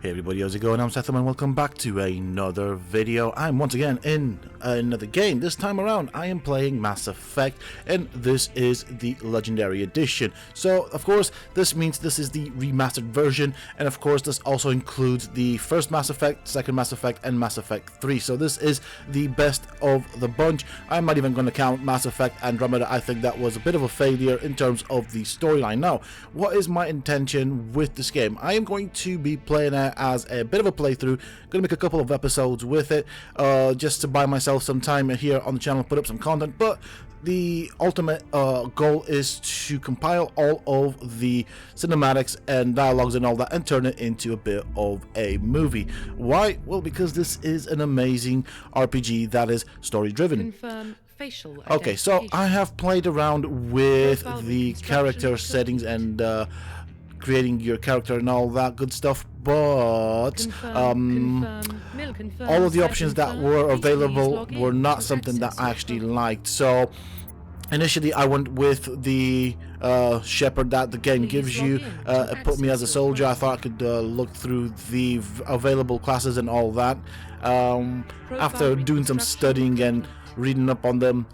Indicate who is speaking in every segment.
Speaker 1: Hey everybody, how's it going? I'm Sethum and welcome back to another video. I'm once again in another game. This time around I am playing Mass Effect and this is the Legendary Edition. So of course this means this is the remastered version, and of course this also includes the first Mass Effect, second Mass Effect and Mass Effect 3. So this is the best of the bunch. I'm not even going to count Mass Effect Andromeda. I think that was a bit of a failure in terms of the storyline. Now, what is my intention with this game? I am going to be playing it as a bit of a playthrough. Gonna make a couple of episodes with it, just to buy myself some time here on the channel, put up some content. But the ultimate goal is to compile all of the cinematics and dialogues and all that and turn it into a bit of a movie. Why? Well, because this is an amazing RPG that is story driven.
Speaker 2: Confirm facial
Speaker 1: Okay, so I have played around with the character settings and creating your character and all that good stuff, but all of the options that were available were not something that I actually liked. So initially I went with the Shepard that the game gives you. It put me as a soldier. I thought I could look through the available classes and all that. After doing some studying and reading up on them,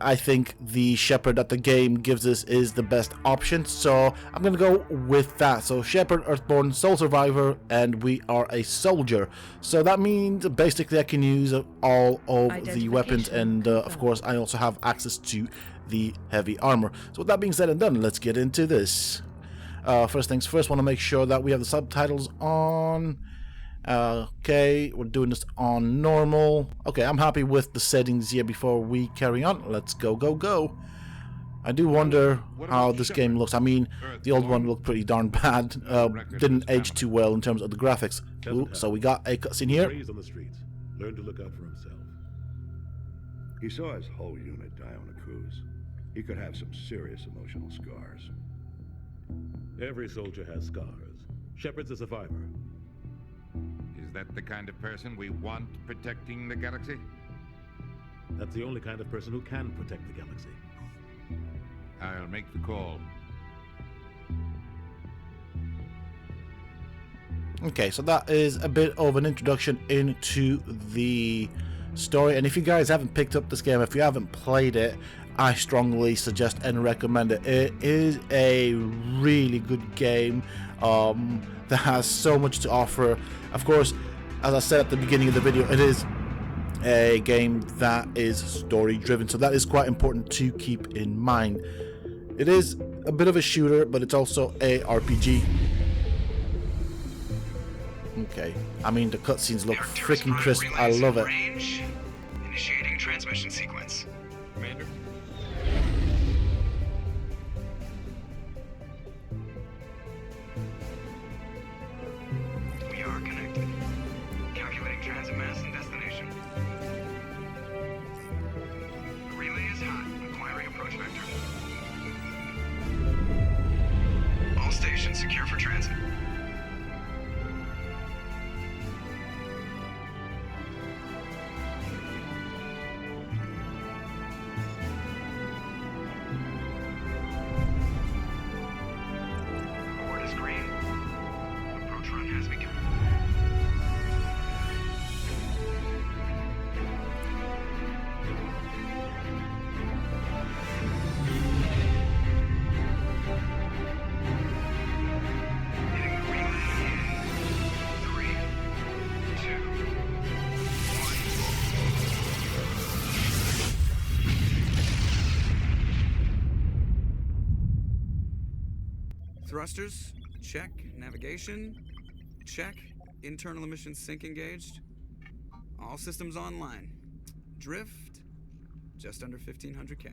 Speaker 1: I think the Shepard that the game gives us is the best option, so I'm gonna go with that. So Shepard, Earthborn, sole survivor, and we are a soldier. So that means basically I can use all of the weapons, and of course I also have access to the heavy armor. So with that being said and done, let's get into this. First things first, want to make sure that we have the subtitles on. Okay, we're doing this on normal. Okay, I'm happy with the settings here before we carry on. Let's go. I do wonder how this game looks. I mean, the old one looked pretty darn bad. Didn't age too well in terms of the graphics. Ooh, so we got a cutscene here.
Speaker 3: On the streets. Learn to look out for himself. He saw his whole unit die on a cruise. He could have some serious emotional scars.
Speaker 4: Every soldier has scars. Shepard's a survivor.
Speaker 5: Is that the kind of person we want protecting the galaxy?
Speaker 4: That's the only kind of person who can protect the galaxy.
Speaker 5: I'll make the call.
Speaker 1: Okay, so that is a bit of an introduction into the story, and if you guys haven't picked up this game, if you haven't played it, I strongly suggest and recommend it. It is a really good game that has so much to offer. Of course, as I said at the beginning of the video, it is a game that is story driven, so that is quite important to keep in mind. It is a bit of a shooter, but it's also a RPG. Okay, I mean the cutscenes look freaking crisp. I love it.
Speaker 6: Initiating transmission sequence. Commander. We are connected. Calculating transit mass and destination. The relay is hot. Acquiring approach vector. All stations secure for transit.
Speaker 7: Thrusters, check. Navigation, check. Internal emissions sync engaged. All systems online. Drift, just under 1500K.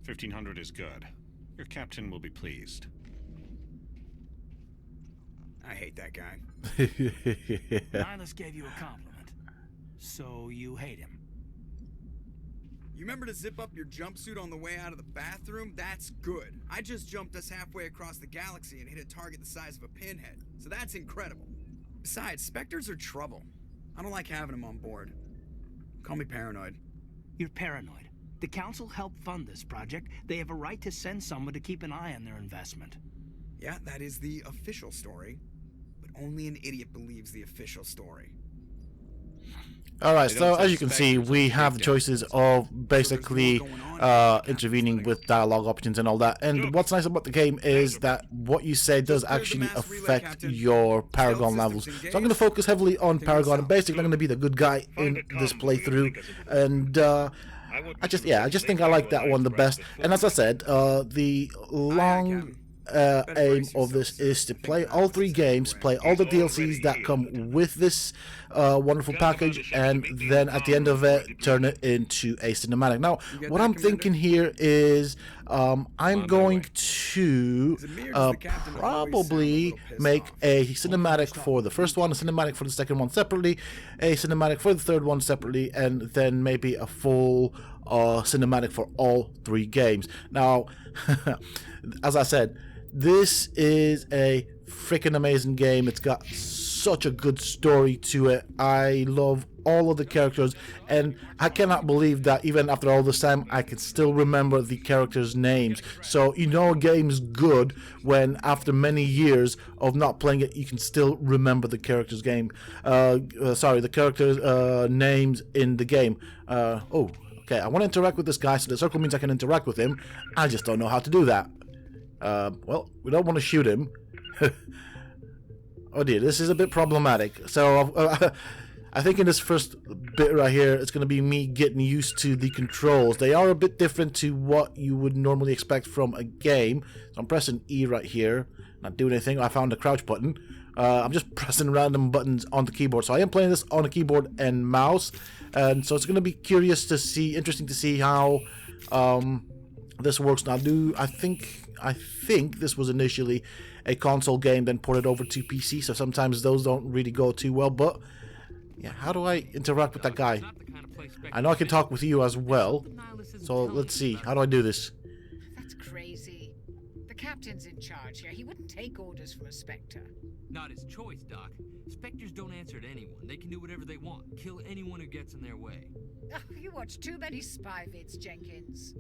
Speaker 8: 1500 is good. Your captain will be pleased.
Speaker 7: I hate that guy.
Speaker 9: Nihilus gave you a compliment. So you hate him.
Speaker 7: You remember to zip up your jumpsuit on the way out of the bathroom? That's good. I just jumped us halfway across the galaxy and hit a target the size of a pinhead. So that's incredible. Besides, Spectres are trouble. I don't like having them on board. Call me paranoid.
Speaker 9: You're paranoid. The Council helped fund this project. They have a right to send someone to keep an eye on their investment.
Speaker 7: Yeah, that is the official story. only an idiot believes the official story.
Speaker 1: Alright,
Speaker 8: They
Speaker 1: so
Speaker 8: don't
Speaker 1: as you can see,
Speaker 8: suspect
Speaker 1: we
Speaker 8: there's
Speaker 1: have the
Speaker 8: breakdown.
Speaker 1: choices of basically intervening with dialogue options and all that. And what's nice about the game is that what you say does actually affect your Paragon levels. So I'm going to focus heavily on Paragon, and basically I'm going to be the good guy in this playthrough. And I just think I like that one the best. And as I said, the long aim of this is to play all 3 games, play all the DLCs that come with this wonderful package, and then at the end of it, turn it into a cinematic. Now, what I'm thinking here is I'm going to probably make a cinematic for the first one, a cinematic for the second one separately, a cinematic for the third one separately, and then maybe a full cinematic for all 3 games. Now, as I said, this is a freaking amazing game. It's got such a good story to it. I love all of the characters, and I cannot believe that even after all this time I can still remember the characters' names. So you know a game's good when after many years of not playing it you can still remember the characters' the characters' names in the game. Okay, I want to interact with this guy, so the circle means I can interact with him. I just don't know how to do that. Well, we don't want to shoot him. Oh dear, this is a bit problematic. So I think in this first bit right here, it's going to be me getting used to the controls. They are a bit different to what you would normally expect from a game. So I'm pressing E right here, not doing anything. I found the crouch button. I'm just pressing random buttons on the keyboard. So I am playing this on a keyboard and mouse, and so it's going to be interesting to see how this works. Now, I think this was initially a console game, then ported over to PC, so sometimes those don't really go too well. But yeah, how do I interact with that guy? I know I can talk with you as well, so let's see. How do I do this?
Speaker 2: That's crazy. The captain's in charge here. He wouldn't take orders from a Spectre.
Speaker 10: Not his choice, Doc. Spectres don't answer to anyone. They can do whatever they want. Kill anyone who gets in their way.
Speaker 2: Oh, you watch too many spy vids, Jenkins.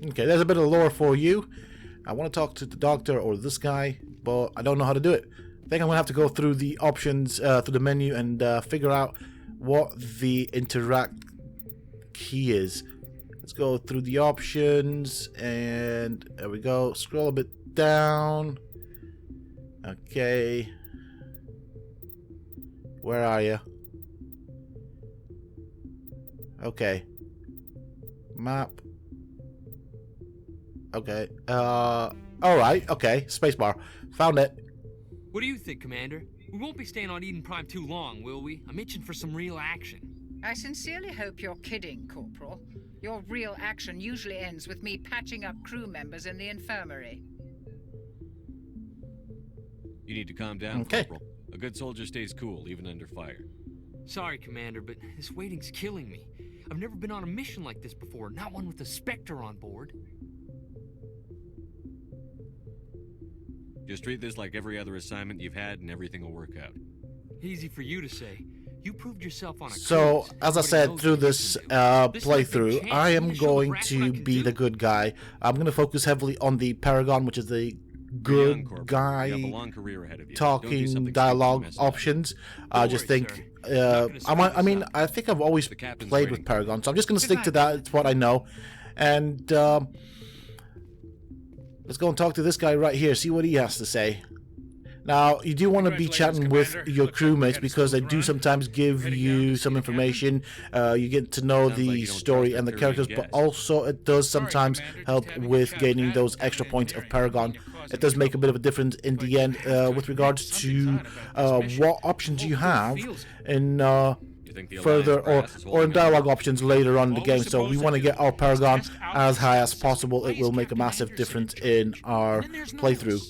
Speaker 1: Okay, there's a bit of lore for you. I want to talk to the doctor or this guy, but I don't know how to do it. I think I'm going to have to go through the options, through the menu, and figure out what the interact key is. Let's go through the options, and there we go. Scroll a bit down. Okay. Where are you? Okay. Map. Okay. Alright. Okay. Spacebar. Found it.
Speaker 10: What do you think, Commander? We won't be staying on Eden Prime too long, will we? I'm itching for some real action.
Speaker 2: I sincerely hope you're kidding, Corporal. Your real action usually ends with me patching up crew members in the infirmary.
Speaker 11: You need to calm down,
Speaker 1: okay.
Speaker 11: Corporal. A good soldier stays cool, even under fire.
Speaker 10: Sorry, Commander, but this waiting's killing me. I've never been on a mission like this before, not one with a Spectre on board.
Speaker 11: Just treat this like every other assignment you've had and everything will work out.
Speaker 10: Easy for you to say. You proved yourself on a
Speaker 1: So,
Speaker 10: cruise.
Speaker 1: as I said, through this playthrough, I am going to be the good guy. I'm going to focus heavily on the Paragon, which is the good guy talking dialogue options. I just think, I think I've always played with Paragon, so I'm just going to stick to that. It's what I know. And let's go and talk to this guy right here, see what he has to say. Now, you do want to be chatting with your crewmates because they do sometimes give you some information. You get to know the story and the characters, but also it does sometimes help with gaining those extra points of Paragon. It does make a bit of a difference in the end with regards to what options you have in further or in dialogue options later on in the game. So we want to get our Paragon as high as possible. It will make a massive difference in our playthrough.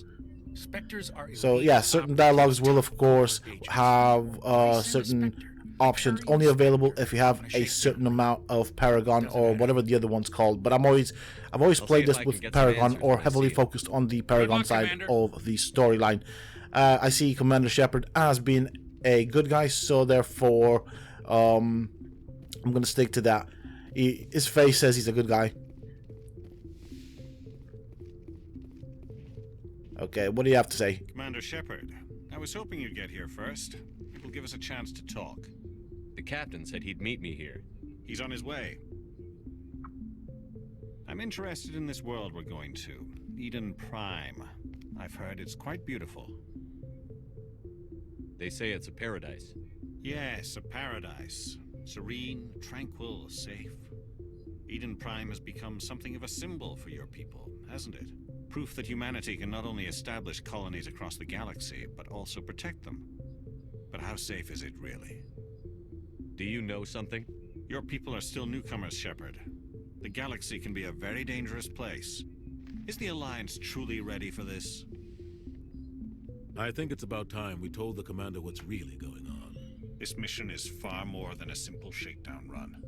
Speaker 1: So yeah, certain dialogues will of course have certain options only available if you have a certain amount of Paragon or whatever the other one's called. But I've always played this with Paragon or heavily focused on the Paragon side of the storyline. I see Commander Shepard as being a good guy, so therefore I'm gonna stick to that. His face says he's a good guy. Okay, what do you have to say?
Speaker 8: Commander Shepard, I was hoping you'd get here first. It will give us a chance to talk.
Speaker 11: The captain said he'd meet me here.
Speaker 8: He's on his way. I'm interested in this world we're going to. Eden Prime. I've heard it's quite beautiful.
Speaker 11: They say it's a paradise.
Speaker 8: Yes, a paradise. Serene, tranquil, safe. Eden Prime has become something of a symbol for your people, hasn't it? Proof that humanity can not only establish colonies across the galaxy, but also protect them. But how safe is it, really?
Speaker 11: Do you know something?
Speaker 8: Your people are still newcomers, Shepard. The galaxy can be a very dangerous place. Is the Alliance truly ready for this?
Speaker 12: I think it's about time we told the commander what's really going on.
Speaker 8: This mission is far more than a simple shakedown run.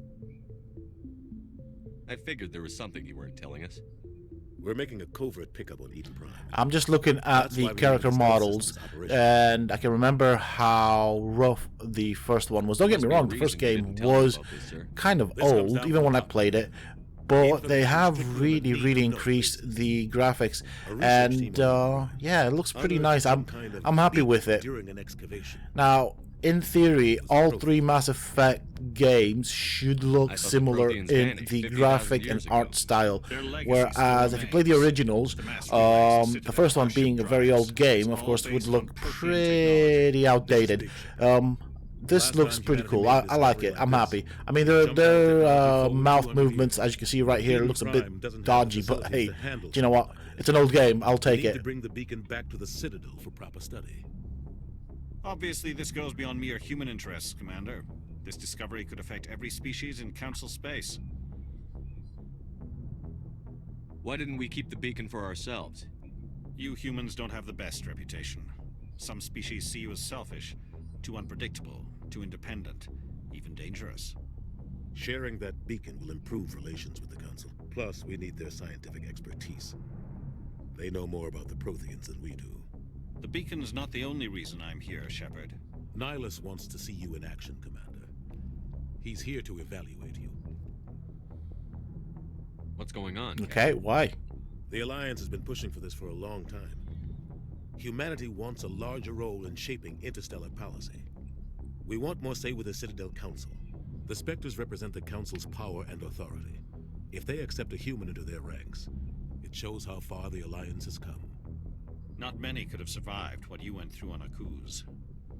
Speaker 11: I figured there was something you weren't telling us.
Speaker 12: We're making a covert pickup on Eden Prime.
Speaker 1: I'm just looking at the character models, and I can remember how rough the first one was. Don't get me wrong, the first game was kind of old, even when I played it. But they have really increased the graphics, and yeah, it looks pretty nice. I'm happy with it. Now, in theory, all three Mass Effect games should look similar in the graphic and art style. Whereas if you play the originals, the first one being a very old game, of course, would look pretty outdated. This looks pretty cool. I like it. I'm happy. I mean, their mouth movements, as you can see right here, looks a bit dodgy, but hey, do you know what? It's an old game. I'll take it.
Speaker 12: To bring the beacon back to the Citadel for proper study.
Speaker 8: Obviously, this goes beyond mere human interests, Commander. This discovery could affect every species in Council space.
Speaker 11: Why didn't we keep the beacon for ourselves?
Speaker 8: You humans don't have the best reputation. Some species see you as selfish, too unpredictable, too independent, even dangerous.
Speaker 12: Sharing that beacon will improve relations with the Council. Plus, we need their scientific expertise. They know more about the Protheans than we do.
Speaker 8: The beacon's not the only reason I'm here, Shepard.
Speaker 12: Nihilus wants to see you in action, Commander. He's here to evaluate you.
Speaker 11: What's going on?
Speaker 1: Okay, why?
Speaker 12: The Alliance has been pushing for this for a long time. Humanity wants a larger role in shaping interstellar policy. We want more say with the Citadel Council. The Spectres represent the Council's power and authority. If they accept a human into their ranks, it shows how far the Alliance has come.
Speaker 8: Not many could have survived what you went through on Akuz.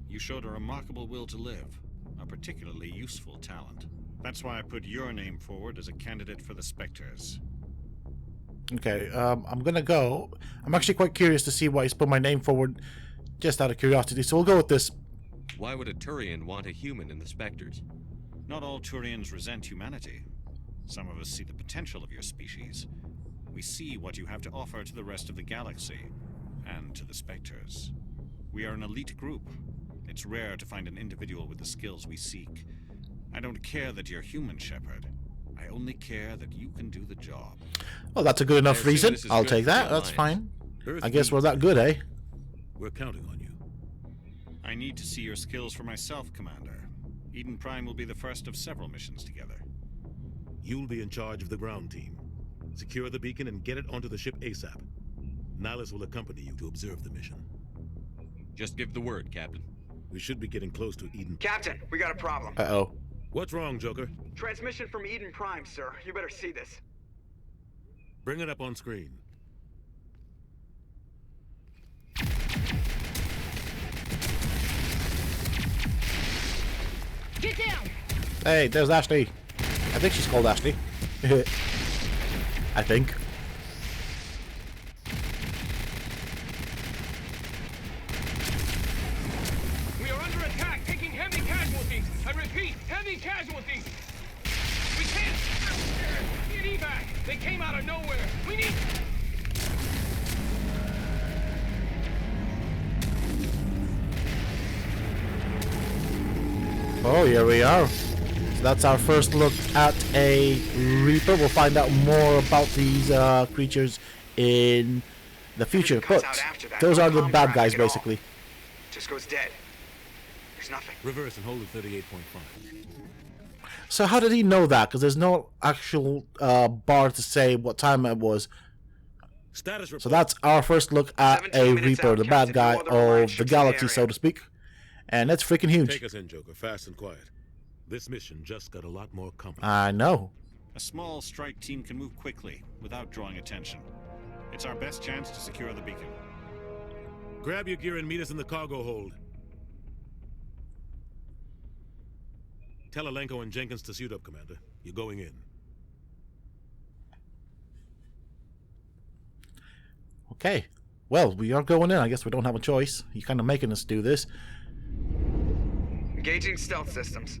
Speaker 8: You showed a remarkable will to live, a particularly useful talent. That's why I put your name forward as a candidate for the Spectres.
Speaker 1: Okay, I'm gonna go. I'm actually quite curious to see why he's put my name forward, just out of curiosity, so we'll go with this.
Speaker 11: Why would a Turian want a human in the Spectres?
Speaker 8: Not all Turians resent humanity. Some of us see the potential of your species. We see what you have to offer to the rest of the galaxy, and to the Spectres. We are an elite group. It's rare to find an individual with the skills we seek. I don't care that you're human, Shepard. I only care that you can do the job.
Speaker 1: Well, that's a good enough reason. I'll take that. That's fine. I guess we're that good, eh?
Speaker 12: We're counting on you.
Speaker 8: I need to see your skills for myself, Commander. Eden Prime will be the first of several missions together.
Speaker 12: You'll be in charge of the ground team. Secure the beacon and get it onto the ship ASAP. Nihilus will accompany you to observe the mission.
Speaker 11: Just give the word, Captain.
Speaker 12: We should be getting close to Eden.
Speaker 7: Captain, we got a problem.
Speaker 1: Uh-oh.
Speaker 12: What's wrong, Joker?
Speaker 7: Transmission from Eden Prime, sir. You better see this.
Speaker 12: Bring it up on screen.
Speaker 2: Get down!
Speaker 1: Hey, there's Ashley. I think she's called Ashley. I think.
Speaker 10: We are under attack, taking heavy casualties. I repeat, heavy casualties. We can't. Get evac. They came out of nowhere. We need.
Speaker 1: Oh, here we are. So that's our first look at a Reaper. We'll find out more about these creatures in the future. But those are the bad guys, basically.
Speaker 7: Just goes dead. There's nothing.
Speaker 12: Reverse and hold at 38.5.
Speaker 1: So how did he know that? Because there's no actual bar to say what time it was.
Speaker 12: Status report.
Speaker 1: So that's our first look at a
Speaker 6: 17 minutes
Speaker 1: Reaper,
Speaker 6: out,
Speaker 1: the bad
Speaker 6: Captain.
Speaker 1: guy
Speaker 6: No other allied
Speaker 1: of the
Speaker 6: ships in the
Speaker 1: galaxy,
Speaker 6: area.
Speaker 1: so to speak. And it's freaking huge.
Speaker 12: Take us in, Joker, fast and quiet. This mission just got a lot more complicated.
Speaker 1: I know.
Speaker 8: A small strike team can move quickly without drawing attention. It's our best chance to secure the beacon.
Speaker 12: Grab your gear and meet us in the cargo hold. Tell Alenko and Jenkins to suit up, Commander. You're going in.
Speaker 1: Okay. Well, we are going in. I guess we don't have a choice. You're kind of making us do this.
Speaker 6: Engaging stealth systems.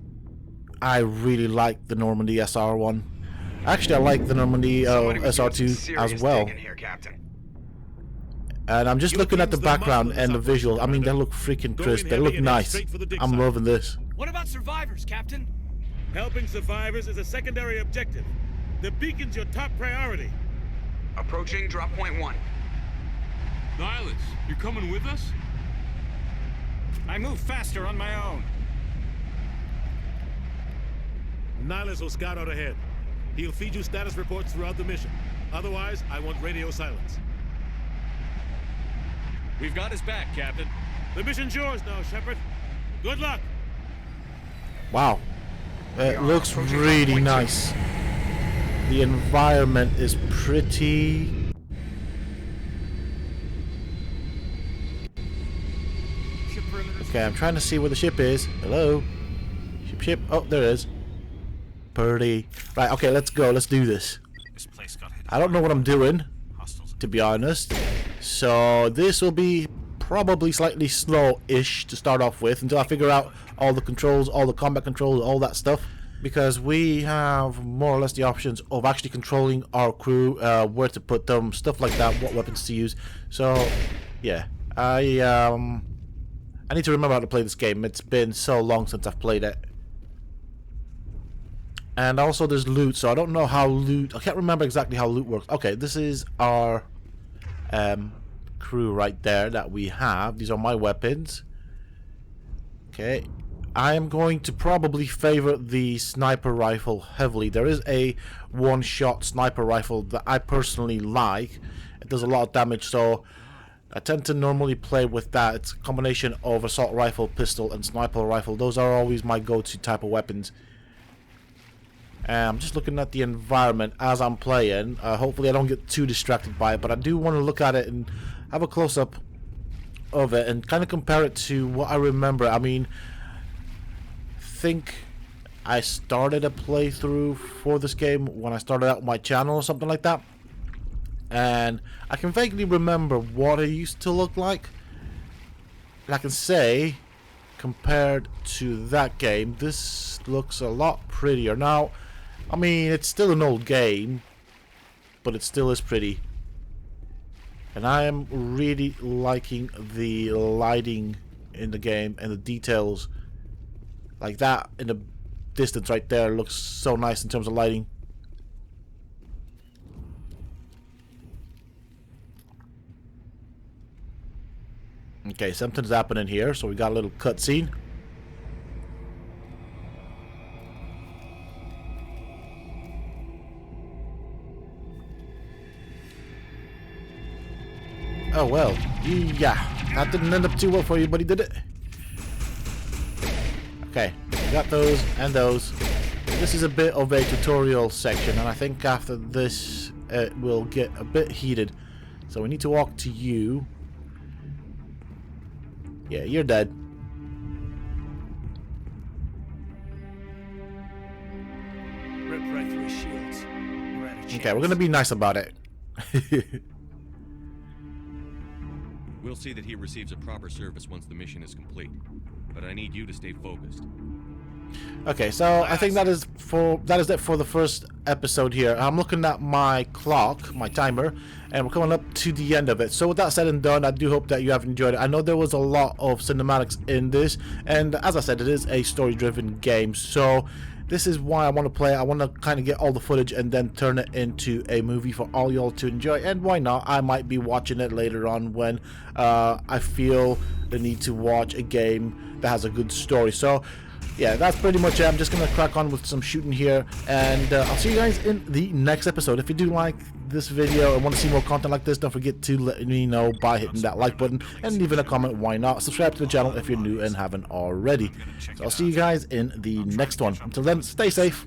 Speaker 1: I really like the Normandy SR1. Actually, I like the Normandy SR2 as well.
Speaker 6: Here, Captain.
Speaker 1: And I'm just looking at the background and the visuals. I mean, they look freaking crisp. They look nice. I'm loving this.
Speaker 9: What about survivors, Captain?
Speaker 12: Helping survivors is a secondary objective. The beacon's your top priority.
Speaker 6: Approaching drop point 1.
Speaker 10: Nihilus, you're coming with us?
Speaker 8: I move faster on my own.
Speaker 12: Nihilus will scout out ahead. He'll feed you status reports throughout the mission. Otherwise, I want radio silence.
Speaker 11: We've got his back, Captain.
Speaker 12: The mission's yours now, Shepard. Good luck.
Speaker 1: Wow. It looks really nice. The environment is pretty... Okay, I'm trying to see where the ship is. Hello? Ship. Oh, there it is. Pretty. Right, okay, let's go. Let's do this.
Speaker 8: This place got hit.
Speaker 1: I don't know what I'm doing, to be honest. So this will be probably slightly slow-ish to start off with until I figure out all the controls, all the combat controls, all that stuff. Because we have more or less the options of actually controlling our crew, where to put them, stuff like that, what weapons to use. So, yeah. I need to remember how to play this game. It's been so long since I've played it. And also there's loot, so I don't know how loot... I can't remember exactly how loot works. Okay, this is our crew right there that we have. These are my weapons. Okay. I am going to probably favor the sniper rifle heavily. There is a one-shot sniper rifle that I personally like. It does a lot of damage, so I tend to normally play with that. It's a combination of assault rifle, pistol, and sniper rifle. Those are always my go-to type of weapons. I'm just looking at the environment as I'm playing. Hopefully I don't get too distracted by it, but I do want to look at it and have a close-up of it and kind of compare it to what I remember. I mean, I think I started a playthrough for this game when I started out my channel or something like that. And I can vaguely remember what it used to look like. And I can say, compared to that game, this looks a lot prettier. Now, I mean, it's still an old game, but it still is pretty. And I am really liking the lighting in the game and the details. Like that in the distance right there looks so nice in terms of lighting. Okay, something's happening here, so we got a little cutscene. Oh well, yeah, that didn't end up too well for you, buddy, did it? Okay, we got those and those. This is a bit of a tutorial section, and I think after this it will get a bit heated. So we need to walk to you. Yeah, you're dead.
Speaker 9: Rip right through his shields. We're out of
Speaker 1: Okay, we're gonna be nice about it.
Speaker 11: We'll see that he receives a proper service once the mission is complete. But I need you to stay focused.
Speaker 1: Okay, so I think that is it for the first episode here. I'm looking at my clock, my timer, and we're coming up to the end of it. So with that said and done, I do hope that you have enjoyed it. I know there was a lot of cinematics in this, and as I said, it is a story-driven game. So this is why I want to play it. I want to kind of get all the footage and then turn it into a movie for all y'all to enjoy. And why not? I might be watching it later on when I feel the need to watch a game that has a good story. So yeah, that's pretty much it. I'm just gonna crack on with some shooting here, and I'll see you guys in the next episode. If you do like this video and want to see more content like this, don't forget to let me know by hitting that like button and leaving a comment. Why not? Subscribe to the channel if you're new and haven't already. So I'll see you guys in the next one. Until then, stay safe.